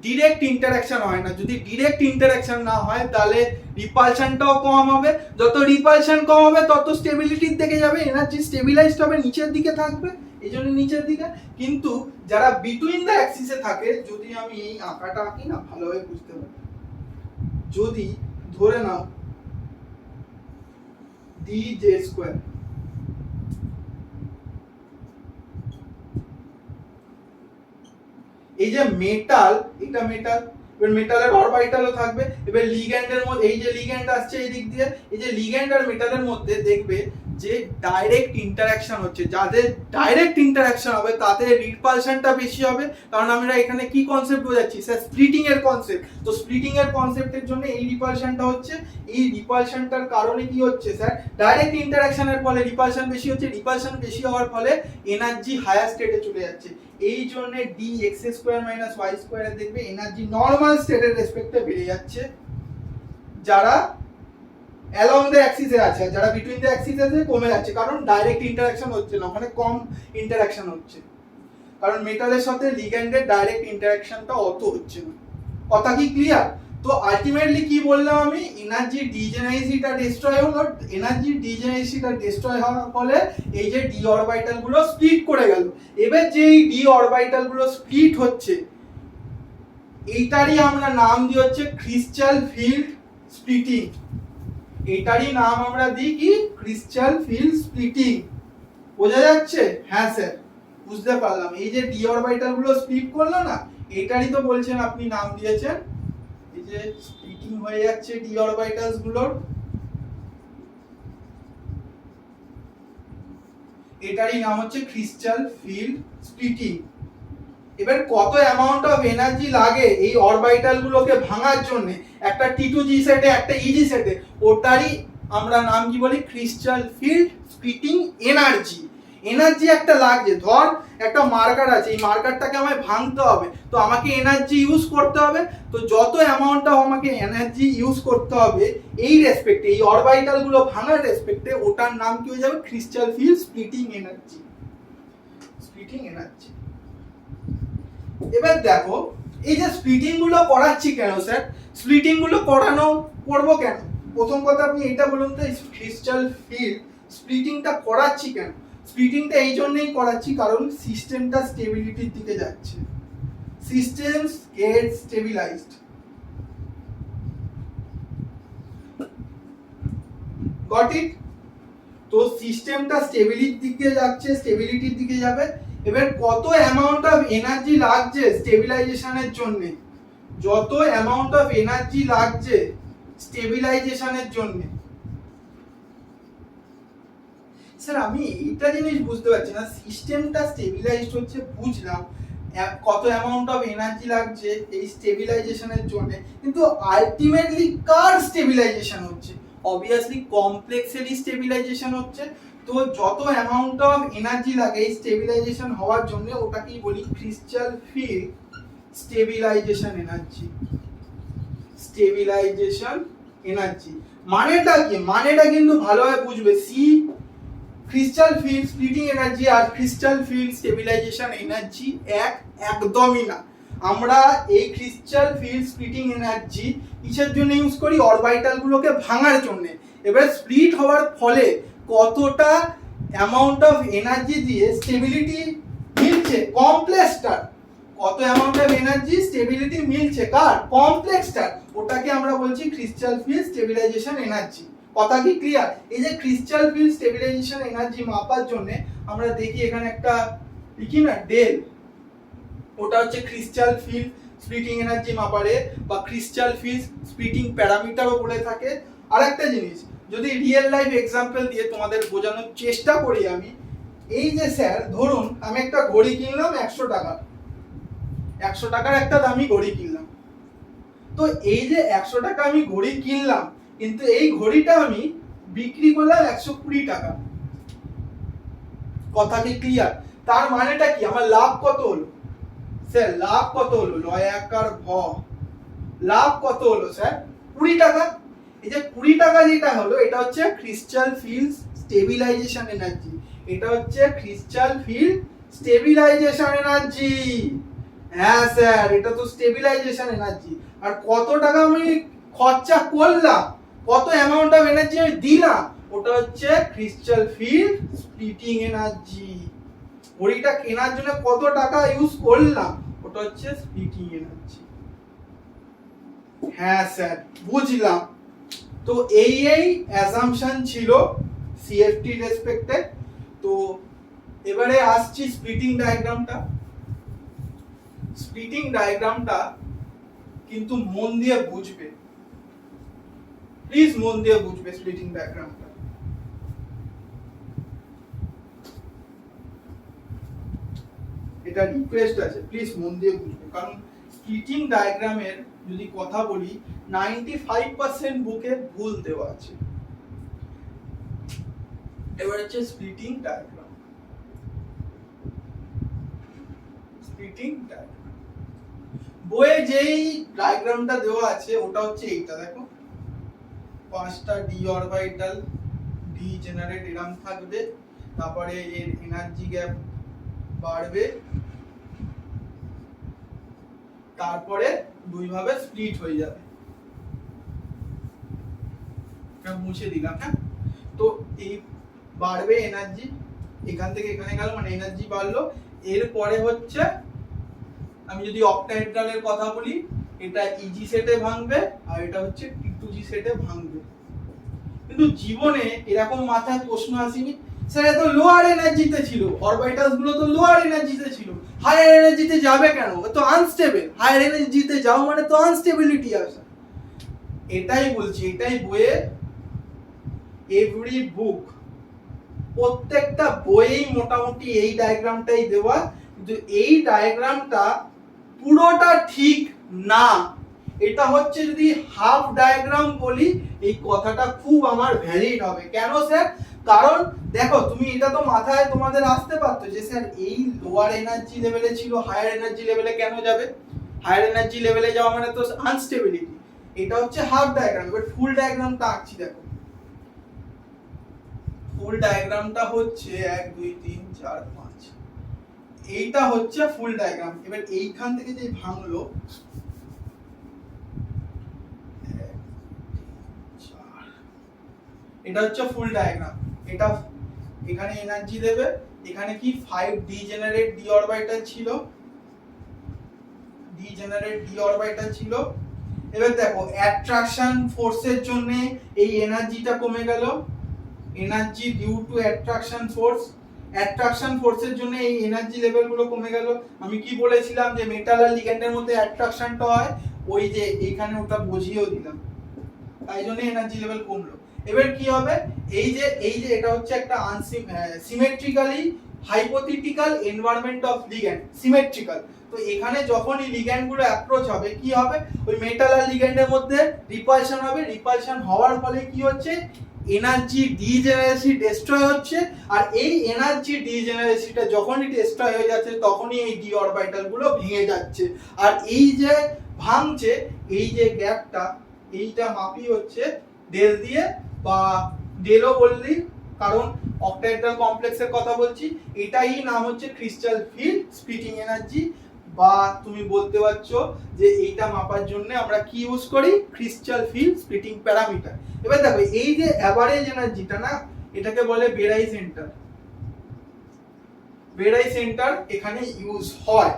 ডাইরেক্ট ইন্টারঅ্যাকশন হয় না, যদি ডাইরেক্ট ইন্টারঅ্যাকশন না হয় তাহলে রিপালশনটাও কম হবে, যত রিপালশন কম হবে তত স্টেবিলিটির দিকে যাবে, এনার্জি স্টেবিলাইজড হবে, নিচের দিকে থাকবে, এই জন্য নিচের দিকে। কিন্তু যারা বিটুইন দ্য অ্যাক্সিসে থাকে, যদি আমি এই আঁকাটা আঁকি না ভালোভাবে বুঝতে পারি, যদি ধরে নাও dj স্কয়ার, এই যে মেটাল, এটা মেটাল, এবার মেটালের অরবিটালও থাকবে, এবার লিগ্যান্ডের মধ্যে এই যে লিগ্যান্ড আসছে এই দিক দিয়ে, এই যে লিগ্যান্ড আর মেটালের মধ্যে দেখবে যে ডাইরেক্ট ইন্টারঅ্যাকশন হচ্ছে, যাদের ডাইরেক্ট ইন্টারঅ্যাকশন হবে তাদের রিপালশনটা বেশি হবে, কারণ আমরা এখানে কি কনসেপ্ট বোঝাচ্ছি স্যার, স্প্লিটিং এর কনসেপ্ট। তো স্প্লিটিং এর কনসেপ্টের জন্য এই রিপালশনটা হচ্ছে, এই রিপালশনটার কারণে কি হচ্ছে স্যার, ডাইরেক্ট ইন্টারঅ্যাকশনের ফলে রিপালশন বেশি হচ্ছে, রিপালশন বেশি হওয়ার ফলে এনার্জি হায়ার স্টেটে চলে যাচ্ছে, এই জন্য dx square minus y square দেখবে এনার্জি নরমাল স্টেটের রেসপেক্টে বেড়ে যাচ্ছে, যারা অ্যালং দ্য অ্যাক্সিসে আছে, যারা বিটুইন দ্য অ্যাক্সিসে আছে কমে যাচ্ছে, কারণ ডাইরেক্ট ইন্টারঅ্যাকশন হচ্ছে না, ওখানে কম ইন্টারঅ্যাকশন হচ্ছে, কারণ মেটালের সাথে লিগ্যান্ডের ডাইরেক্ট ইন্টারঅ্যাকশনটা অত হচ্ছে না। কথা কি ক্লিয়ার? তো আলটিমেটলি কি বললাম আমি, এনার্জি ডিজেনারেসিটা ডিস্ট্রয় হলো, এনার্জি ডিজেনারেসিটা ডিস্ট্রয় হওয়ার ফলে এই যে ডি অরবিটাল গুলো স্প্লিট করে গেল, এবার যে এই ডি অরবিটাল গুলো স্প্লিট হচ্ছে এইটারই আমরা নাম দিই হচ্ছে ক্রিস্টাল ফিল্ড স্প্লিটিং, এটারই নাম আমরা দিই কি, ক্রিস্টাল ফিল্ড স্প্লিটিং। বোঝা যাচ্ছে? হ্যাঁ স্যার, বুঝতে পারলাম। এই যে ডি অরবিটাল গুলো স্প্লিট করলো না, এটারই তো বলছেন আপনি নাম দিয়েছেন, এই যে স্প্লিটিং হয়ে যাচ্ছে ডি অরবিটালস গুলোর, এটারই নাম হচ্ছে ক্রিস্টাল ফিল্ড স্প্লিটিং। এবার কত অ্যামাউন্ট অফ এনার্জি লাগে এই অরবিটাল গুলোকে ভাঙার জন্য, একটা টি2জি সেটে একটা ইজি সেটে, ওটারই আমরা নাম কি বলি, crystal field splitting energy. Energy একটা লাগছে, ধর একটা মার্কার আছে, এই মার্কারটাকে আমায় ভাঙতে হবে, তো আমাকে এনার্জি ইউজ করতে হবে, তো যত অ্যামাউন্ট অফ আমাকে এনার্জি ইউজ করতে হবে এই রেসপেক্টে, এই অরবিটাল গুলো ভাঙার রেসপেক্টে, ওটার নাম কি হয়ে যাবে, crystal field splitting energy, splitting energy. এবার দেখো এই যে স্প্লিটিং গুলো করাচ্ছি কেন স্যার, স্প্লিটিং গুলো করবো কেন, প্রথম কথা আপনি এটা বলুন তো, ক্রিস্টাল ফিল্ড স্প্লিটিংটা করাচ্ছি কেন। স্প্লিটিংটা এই জন্যই করাচ্ছি কারণ সিস্টেমটা স্টেবিলিটির দিকে যাচ্ছে, systems get stabilized. Got it? তো সিস্টেমটা স্টেবিলিটির দিকে যাবে। এবার কত অ্যামাউন্ট অফ এনার্জি লাগছে স্টেবিলাইজেশনের জন্য, যত অ্যামাউন্ট অফ এনার্জি লাগছে স্টেবিলাইজেশনের জন্য। স্যার আমি এইটা জিনিস বুঝতে পারছি না, সিস্টেমটা স্টেবিলাইজড হচ্ছে বুঝলাম, কত অ্যামাউন্ট অফ এনার্জি লাগছে এই স্টেবিলাইজেশনের জন্য, কিন্তু আলটিমেটলি কার স্টেবিলাইজেশন হচ্ছে? অবভিয়াসলি কমপ্লেক্সেরই স্টেবিলাইজেশন হচ্ছে। তো যত অ্যামাউন্ট অফ এনার্জি লাগে এই স্টেবিলাইজেশন হওয়ার জন্য ওটাকেই বলি crystal field stabilization energy. Stabilization energy মানেটা কি? মানেটা কিন্তু ভালোভাবে বুঝবে। See crystal field splitting energy আর ক্রিস্টাল ফিল্ড স্টেবিলাইজেশন এনার্জি একদমই না। আমরা এই ক্রিস্টাল ফিল্ড স্প্লিটিং এনার্জি কিসের জন্য ইউজ করি? অরবিটাল গুলোকে ভাঙার জন্য। এবার স্প্লিট হওয়ার ফলে কতটা অ্যামাউন্ট অফ এনার্জি দিয়ে স্টেবিলিটি মিলছে কমপ্লেক্সটার, কত অ্যামাউন্ট অফ এনার্জি স্টেবিলিটি মিলছে কার? কমপ্লেক্সটার, ওটাকে আমরা বলছি ক্রিস্টাল ফিল্ড স্টেবিলাইজেশন এনার্জি। কথা কি ক্লিয়ার? এই যে ক্রিস্টাল ফিল্ড স্টেবিলাইজেশন এনার্জি মাপার জন্য আমরা দেখি এখানে একটা লিখি না ডেল, ওটা হচ্ছে ক্রিস্টাল ফিল্ড স্প্লিটিং এনার্জি মাপারে বা ক্রিস্টাল ফিল্ড স্প্লিটিং প্যারামিটারও বলে থাকে। আরেকটা জিনিস যদি রিয়েল লাইফ এক্সাম্পল দিয়ে তোমাদের বোঝানোর চেষ্টা করি আমি, এই যে স্যার ধরুন আমি একটা ঘড়ি কিনলাম 100 টাকা, 100 টাকার একটা দামি ঘড়ি কিনলাম। তো এই যে 100 টাকা আমি ঘড়ি কিনলাম, কিন্তু এই ঘড়িটা আমি বিক্রি করলাম 120 টাকা। কথা কি ক্লিয়ার? তার মানেটা কি? আমার লাভ কত হলো স্যার? লাভ কত হলো? লয় আকার ভ, লাভ কত হলো স্যার? 20 টাকা। এই যে 20 টাকা যেটা হলো এটা হচ্ছে ক্রিস্টাল ফিল্ড স্টেবিলাইজেশন এনার্জি। এটা হচ্ছে ক্রিস্টাল ফিল্ড স্টেবিলাইজেশন এনার্জি। হ্যাঁ স্যার, এটা তো স্টেবিলাইজেশন এনার্জি। আর কত টাকা আমি খরচা করলাম, কত অ্যামাউন্ট অফ এনার্জি আমি দিলাম, ওটা হচ্ছে ক্রিস্টাল ফিল্ড স্প্লিটিং এনার্জি। ঘড়িটা কেনার জন্য কত টাকা ইউজ করলাম, ওটা হচ্ছে স্প্লিটিং এনার্জি। হ্যাঁ স্যার বুঝলাম। তো এই অ্যাসাম্পশন ছিল সিএফটি রেসপেক্টে। তো এবারে আসছি স্প্লিটিং ডায়াগ্রামটা। স্প্লিটিং ডায়াগ্রামটা কিন্তু মন দিয়ে বুঝবে, প্লিজ মন দিয়ে বুঝবে স্প্লিটিং ডায়াগ্রামটা। এটা রিকোয়েস্ট আছে, প্লিজ মন দিয়ে বুঝবে, কারণ স্প্লিটিং ডায়াগ্রামের যদি কথা বলি 95% বুকে ভুল দেওয়া আছে। এবার হচ্ছে স্প্লিটিং ডায়াগ্রাম। স্প্লিটিং ডায়াগ্রাম বইয়ে যেই ডায়াগ্রামটা দেওয়া আছে ওটা হচ্ছে এইটা, দেখো 5টা ডি অরবিটাল, ডি জেনারেট এরম থাকবে, তারপরে এর এনার্জি গ্যাপ বাড়বে, তারপরে দুই ভাবে স্প্লিট হয়ে যাবে। মুছে দিলাম। হ্যাঁ, তো এই বাড়বে এনার্জি, এখান থেকে এখানে গেল মানে এনার্জি বাড়লো। এরপরে হচ্ছে আমি যদি অক্টাহেড্রালের কথা বলি, এটা ইজি সেটে ভাঙবে আর এটা হচ্ছে টি2জি সেটে ভাঙবে। কিন্তু জীবনে এরকম মাথায় প্রশ্ন আসেনি, স্যার এত লোয়ার এনার্জিতে ছিল, অরবিটালস গুলো তো লোয়ার এনার্জিতে ছিল, হায়ার এনার্জিতে যাবে কেন? তো আনস্টেবল, হায়ার এনার্জিতে যাও মানে তো আনস্টেবিলিটি আসে। এটাই বলছি, এটাই বইয়ে এভরি বুক, প্রত্যেকটা বইয়েই মোটামুটি এই ডায়াগ্রামটাই দেওয়া, কিন্তু এই ডায়াগ্রামটা পুরোটা ঠিক না। এটা হচ্ছে যদি হাফ ডায়াগ্রাম বলি এই কথাটা খুব আমার ভ্যালিড হবে। কেন স্যার? কারণ দেখো তুমি এটা তো মাথায় তোমাদের আসতে পারতো যে স্যার এই লোয়ার এনার্জি লেভেলে ছিল, হায়ার এনার্জি লেভেলে কেন যাবে? হায়ার এনার্জি লেভেলে যাওয়া মানে তো আনস্টেবিলিটি। এটা হচ্ছে হাফ ডায়াগ্রাম। এবার ফুল ডায়াগ্রামটা আঁকছি, দেখো ফুল ডায়াগ্রামটা হচ্ছে 1 2 3 4 5, এইটা হচ্ছে ফুল ডায়াগ্রাম। এবার এইখান থেকে যে ভাঙলো, এটা হচ্ছে ফুল ডায়াগ্রাম। এটা এখানে এনার্জি দেবে, এখানে কি 5 ডিজেনারেট ডি অরবিটাল ছিল, ডিজেনারেট ডি অরবিটাল ছিল। এবার দেখো অ্যাট্রাকশন ফোর্সের জন্য এই এনার্জিটা কমে গেল, energy due to attraction force, attraction ফোর্সের জন্য এই এনার্জি লেভেলগুলো কমে গেল। আমি কি বলেছিলাম যে মেটাল আর লিগ্যান্ডের মধ্যে অ্যাট্রাকশনটা হয়, ওই যে এখানে ওটা বুঝিয়েও দিলাম, তাই জন্য এনার্জি লেভেল কমলো। এবার কি হবে, এই যে এটা হচ্ছে একটা symmetrically hypothetical environment of ligand, symmetrical. তো এখানে যখনই লিগ্যান্ড গুলো অ্যাপ্রোচ হবে কি হবে, ওই মেটাল আর লিগ্যান্ডের মধ্যে রিপালশন হবে, রিপালশন হওয়ার ফলে কি হচ্ছে, এনার্জি ডিজেনারেসি ডিস্ট্রয় হচ্ছে। আর এই এনার্জি ডিজেনারেসিটা যখনই ডিস্ট্রয় হয়ে যাচ্ছে তখনই এই ডি অরবিটাল গুলো ভেঙে যাচ্ছে। আর এই যে ভাঙছে, এই যে গ্যাপটা, এইটা মাপি হচ্ছে ডেল দিয়ে, বা ডেলও বললি কারণ অক্টাহেড্রাল কমপ্লেক্সের কথা বলছি। এটাই নাম হচ্ছে ক্রিস্টাল ফিল্ড স্প্লিটিং এনার্জি, বা তুমি বলতে পারছো যে এইটা মাপার জন্য আমরা কি ইউজ করি, ক্রিস্টাল ফিল্ড স্প্লিটিং প্যারামিটার। এবার দেখো এই যে অ্যাভারেজ এনার্জিটা না, এটাকে বলে বেরাই সেন্টার, বেরাই সেন্টার এখানে ইউজ হয়,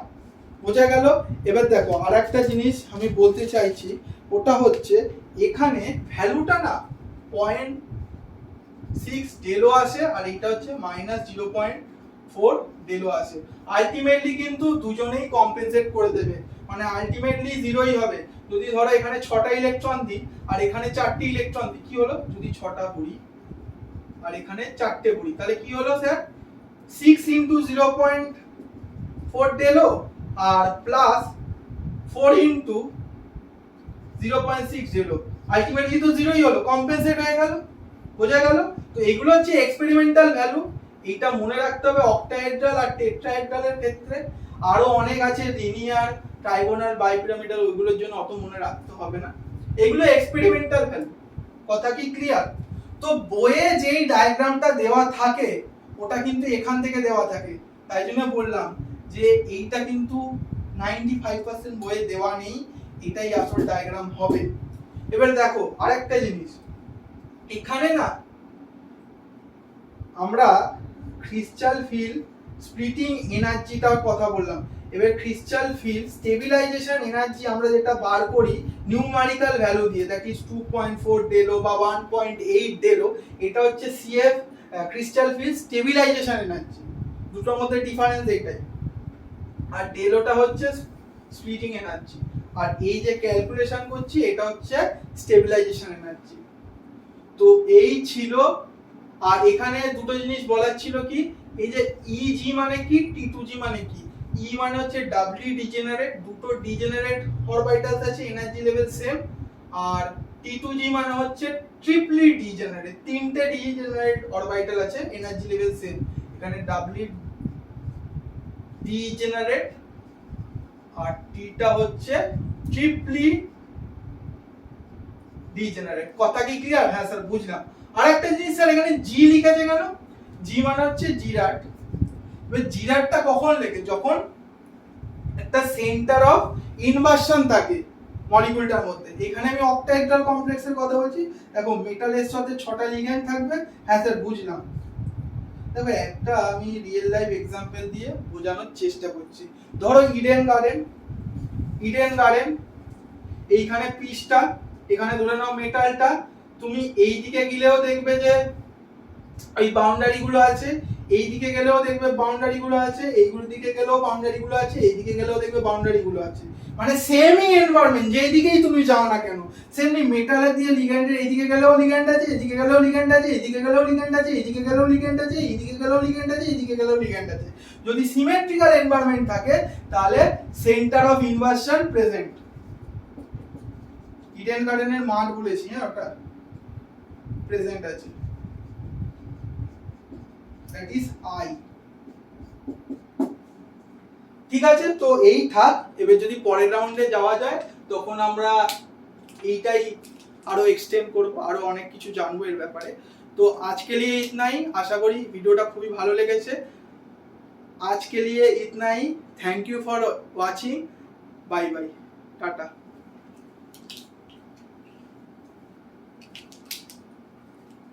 বোঝা গেল। এবার দেখো আরেকটা জিনিস আমি বলতে চাইছি, ওটা হচ্ছে এখানে ভ্যালুটা না 0.6 ডেলও আসে, আর এটা হচ্ছে -0.4 ডেলও আসে। আলটিমেটলি কিন্তু দুজনেই কম্পেনসেট করে দেবে, মানে আলটিমেটলি জিরোই হবে। যদি ধরো এখানে 6টা ইলেকট্রন দিই আর এখানে 4টি ইলেকট্রন দিই, কি হলো, যদি 6টা ভরি আর এখানে 4টে ভরি, তাহলে কি হলো স্যার, 6 × 0.4 ডেলও আর প্লাস 4 × 0.6 ডেলও, আলটিমেটলি তো জিরোই হলো, কম্পেনসেট হয়ে গেল, বোঝা গেল। তো এগুলো হচ্ছে এক্সপেরিমেন্টাল ভ্যালু, এইটা মনে রাখতে হবে অক্টাহেড্রাল আর টেট্রাহেড্রালের ক্ষেত্রে। আরো অনেক আছে, লিনিয়ার, ট্রাইগোনাল, বাইপিরামিডাল, ওইগুলোর জন্য অত মনে রাখতে হবে না, এগুলো এক্সপেরিমেন্টাল ভ্যালু। কথা কি ক্লিয়ার? তো বইয়ে যেই ডায়াগ্রামটা দেওয়া থাকে ওটা কিন্তু এখান থেকে দেওয়া থাকে, তাই জন্য বললাম যে এইটা কিন্তু 95% বইয়ে দেওয়া নেই, এটাই আসল ডায়াগ্রাম হবে। এবার দেখো আরেকটা জিনিস, এখানে না আমরা ক্রিস্টাল ফিল্ড স্প্লিটিং এনার্জিটার কথা বললাম। এবার ক্রিস্টাল ফিল্ড স্টেবিলাইজেশন এনার্জি আমরা যেটা বার করি নিউমারিক্যাল ভ্যালু দিয়ে, দ্যাট ইজ 2.4 ডেলও বা 1.8 ডেলও, এটা হচ্ছে CF crystal field stabilization energy, দুটোর মধ্যে ডিফারেন্স এটাই। আর ডেলোটা হচ্ছে স্প্লিটিং এনার্জি, আর এই যে ক্যালকুলেশন করছি এটা হচ্ছে স্টেবিলাইজেশন এনার্জি। তো এই ছিল। আর এখানে দুটো জিনিস বলার ছিল, কি এই যে ইজি মানে কি, টি2জি মানে কি। ই মানে হচ্ছে ডাবলি ডিজেনারেট, দুটো ডিজেনারেট অরবিটালস আছে, এনার্জি লেভেল সেম। আর টি2জি মানে হচ্ছে ট্রিপলি ডিজেনারেট, তিনটে ডিজেনারেট অরবিটাল আছে, এনার্জি লেভেল সেম। এখানে ডাবলি ডিজেনারেট আর টিটা হচ্ছে ট্রিপলি ডিজেনারেট। কথা কি ক্লিয়ার? হ্যাঁ স্যার বুঝলাম। আরেকটা জিনিস স্যার এখানে জি লিখেছে কেন? জি মানে হচ্ছে জিরাট। এবার জিরাটটা কখন লেখে, যখন একটা সেন্টার অফ ইনভার্সন থাকে মলিকিউলটার মধ্যে। এখানে আমি অক্টাহেড্রাল কমপ্লেক্সের কথা বলছি। দেখো মেটালের সাথে 6টা লিগ্যান্ড থাকবে। হ্যাঁ স্যার বুঝলাম। দেখো একটা আমি রিয়েল লাইফ এক্সাম্পল দিয়ে বোঝানোর চেষ্টা করছি। ধরো ইডেন গার্ডেন, এইখানে পিসটা, এখানে ধরে নাও মেটালটা, তুমি এই দিকে গেলেও দেখবে যে এই বাউন্ডারি গুলো আছে, এই দিকে গেলেও দেখবে বাউন্ডারি গুলো আছে, এইগুলোর দিকে গেলেও বাউন্ডারি গুলো আছে, এই দিকে গেলেও দেখবে বাউন্ডারি গুলো আছে। মানে সেমই এনভায়রনমেন্ট, যেই দিকেই তুমি যাও না কেন সেমনি মেটালের দিয়ে লিগ্যান্ডের এইদিকে গেলেও লিগ্যান্ড আছে, এদিকে গেলেও লিগ্যান্ড আছে, এদিকে গেলেও লিগ্যান্ড আছে, এদিকে গেলেও লিগ্যান্ড আছে, এদিকে গেলেও লিগ্যান্ড আছে, এদিকে গেলেও লিগ্যান্ড আছে। যদি সিমেট্রিক্যাল এনভায়রনমেন্ট থাকে তাহলে centre of inversion present. Eden গার্ডেনের মান বলেছি, হ্যাঁ ওটা প্রেজেন্ট আছে, দ্যাট ইজ আই। ঠিক আছে, তো এই থাক। এবার যদি পরের রাউন্ডে যাওয়া যায় তখন আমরা এইটাই আরো এক্সটেন্ড করব, আরো অনেক কিছু জানবো এর ব্যাপারে। তো আজকে লিয়ে ইতনা ही, আশা করি ভিডিওটা খুবই ভালো লেগেছে। আজকে লিয়ে ইতনা ही, thank you for watching, bye bye, tata.